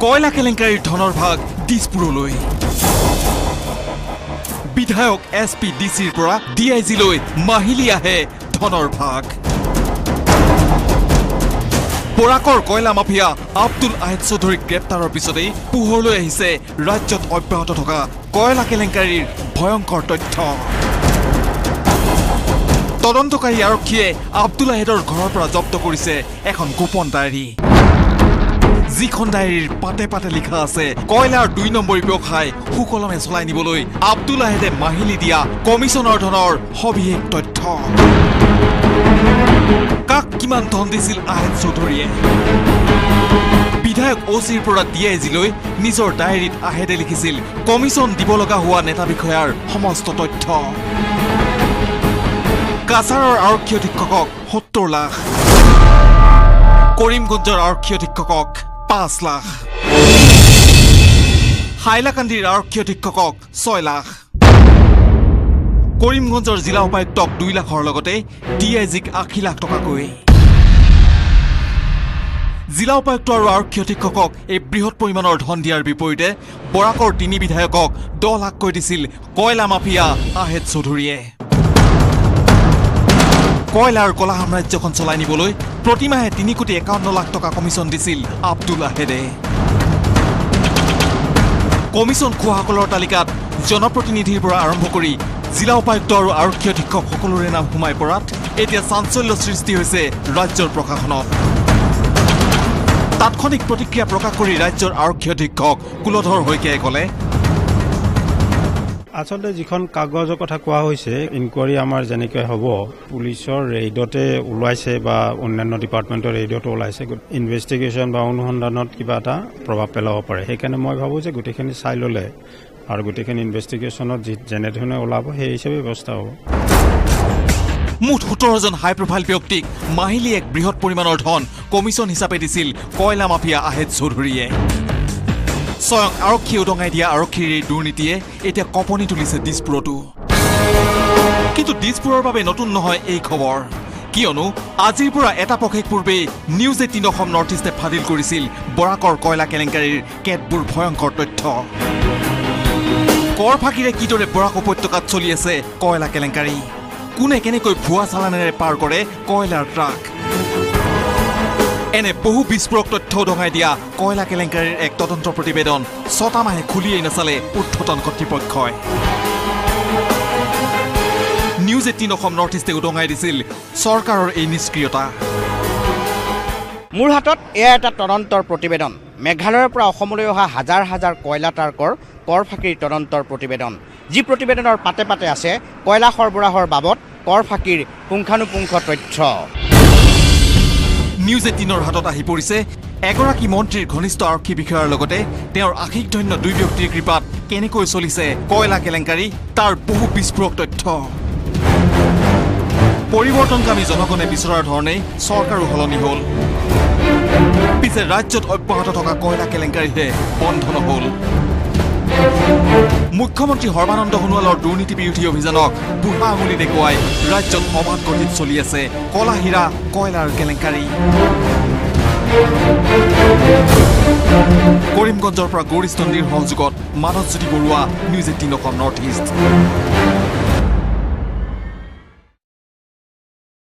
কয়লা কেলেংকাৰীৰ ধনৰ ভাগ দিছপুৰলৈ বিধায়ক SP DCৰ পৰা DIG লৈ মাহিলি আহে ধনৰ ভাগ বৰাকৰ কয়লা মাফিয়া আব্দুল আহেদ চৌধুৰীক গ্ৰেপ্তাৰৰ পিছতেই পোহৰলৈ আহিছে ৰাজ্যত অব্যাহত থকা কয়লা কেলেংকাৰীৰ ভয়ংকৰ তথ্য তদন্তকাৰী আৰক্ষীয়ে আব্দুল আহেদৰ ঘৰৰ পৰা জব্দ কৰিছে এখন গোপন ডায়েৰী যিখন ডায়েৰীৰ পাতে পাতে লিখা আছে কয়লাৰ 2 নম্বৰ ব্যৱসায় সুকলমে চলাই নিবলৈ আব্দুল আহেদে মাহিলি দিয়া কমিছনৰ ধনৰ সবিশেষ তথ্য কাক কিমান ধন দিছিল আহেদ চৌধুৰীয়ে বিধায়ক OCৰ পৰা DIG লৈ নিজৰ ডায়েৰীত আহেদে লিখিছিল কমিছন দিব লগা হোৱা নেতা বিষয়াৰ সমস্ত তথ্য কাছাৰৰ আৰক্ষী অধীক্ষকক 70 লাখ কৰিমগঞ্জৰ আৰক্ষী অধীক্ষকক 5 লাখ হাইলাকান্দিৰ আৰক্ষী অধীক্ষকক 6 লাখ কৰিমগঞ্জৰ জিলা উপায়ুক্তক 2 লাখৰ লগতে DIGক 80 লাখ টকাকৈ জিলা উপায়ুক্ত আৰু আৰক্ষী অধীক্ষকক এই বৃহৎ পৰিমাণৰ ধন দিয়াৰ বিপৰীতে বৰাকৰ 3 বিধায়কক 10 লাখকৈ দিছিল কয়লা মাফিয়া আহেদ চৌধুৰীয়ে কয়লাৰ কলা সাম্ৰাজ্যখন চলাই নিবলৈ প্ৰতিমাহে 3,51 লাখ টকা কমিছন দিছিল আব্দুল আহেদে কমিছন খোৱাসকলৰ তালিকাত জনপ্ৰতিনিধিৰ পৰা আৰম্ভ কৰি জিলা উপায়ুক্ত আৰু আৰক্ষী অধীক্ষক সকলোৰে নাম সোমাই পৰাত এতিয়া চাঞ্চল্য সৃষ্টি হৈছে ৰাজ্যৰ প্ৰশাসনত তাৎক্ষণিক প্ৰতিক্ৰিয়া প্ৰকাশ কৰি ৰাজ্যৰ আৰক্ষী অধীক্ষক কুলধৰ হৈকে ক'লে আচলতে যিখন কাগজৰ কথা কোৱা হৈছে ইনকুৱাৰী আমাৰ যেনেকৈ হ'ব পুলিচৰ ৰেইডতে ওলাইছে বা অন্যান্য ডিপাৰ্টমেণ্টৰ ৰেইডতে ওলাইছে ইনভেষ্টিগেশ্যন বা অনুসন্ধানত কিবা এটা প্ৰভাৱ পেলাব পাৰে সেইকাৰণে মই ভাবোঁ যে গোটেইখিনি চাই ল'লে আৰু গোটেইখিনি ইনভেষ্টিগেশ্যনত যেনেধৰণে ওলাব সেই হিচাপে ব্যৱস্থা হ'ব মুঠ 17 জন হাই প্ৰফাইল ব্যক্তিক মাহিলি এক বৃহৎ পৰিমাণৰ ধন কমিছন হিচাপে দিছিল কয়লা মাফিয়া আহেদ চৌধুৰীয়ে স্বয়ং আৰক্ষী উদঙাই দিয়া আৰক্ষীৰ এই দুৰ্নীতিয়ে এতিয়া কঁপনি তুলিছে দিছপুৰতো কিন্তু দিছপুৰৰ বাবে নতুন নহয় এই খবৰ কিয়নো আজিৰ পৰা এটা পক্ষেক পূৰ্বে নিউজ 18 অসম নৰ্থ ইষ্টে ফাদিল কৰিছিল বৰাকৰ কয়লা কেলেংকাৰীৰ কেতবোৰ ভয়ংকৰ তথ্য কৰ ফাঁকিৰে কিদৰে বৰাক উপত্যকাত চলি আছে কয়লা কেলেংকাৰী কোনে কেনেকৈ ভুৱা চালানেৰে পাৰ কৰে কয়লাৰ ট্ৰাক এনে বহু বিস্ফোৰক তথ্য উদঙাই দিয়া কয়লা কেলেংকাৰীৰ এক তদন্ত প্ৰতিবেদন 6টা মাহে খুলিয়েই নাচালে উৰ্ধ্বতন কৰ্তৃপক্ষই নিউজ 18 অসম নৰ্থ ইষ্টে উদঙাই দিছিল চৰকাৰৰ এই নিষ্ক্ৰিয়তা মোৰ হাতত এয়া এটা তদন্তৰ প্ৰতিবেদন মেঘালয়ৰ পৰা অসমলৈ অহা হাজাৰ হাজাৰ কয়লা টাৰ্কৰ কৰ ফাঁকিৰ তদন্তৰ প্ৰতিবেদন যি প্ৰতিবেদনৰ পাতে পাতে আছে কয়লা সৰবৰাহৰ বাবদ কৰ ফাঁকিৰ পুংখানুপুংখ তথ্য নিউজ 18ৰ হাতত আহি পৰিছে এগৰাকী মন্ত্ৰীৰ ঘনিষ্ঠ আৰক্ষী বিষয়াৰ লগতে তেওঁৰ আশিক ধন্য 2 ব্যক্তিৰ কৃপাত কেনেকৈ চলিছে কয়লা কেলেংকাৰী তাৰ বহু বিস্ফোৰক তথ্য পৰিৱৰ্তনকামী জনগণে বিচৰাৰ ধৰণেই চৰকাৰো সলনি হ'ল পিছে ৰাজ্যত অব্যাহত থকা কয়লা কেলেংকাৰীহে বন্ধ নহ'ল মুখ্যমন্ত্ৰী সৰ্বানন্দ সোণোৱালৰ দুৰ্নীতি বিৰোধী অভিযানক বুঢ়া আঙুলি দেখুৱাই ৰাজ্যত অবাধ গতিত চলি আছে কলা হীৰা কয়লাৰ কেলেংকাৰী কৰিমগঞ্জৰ পৰা গৌৰীস্তন্দিৰ সহযোগত Manabjyoti Baruah news 18 Assam north east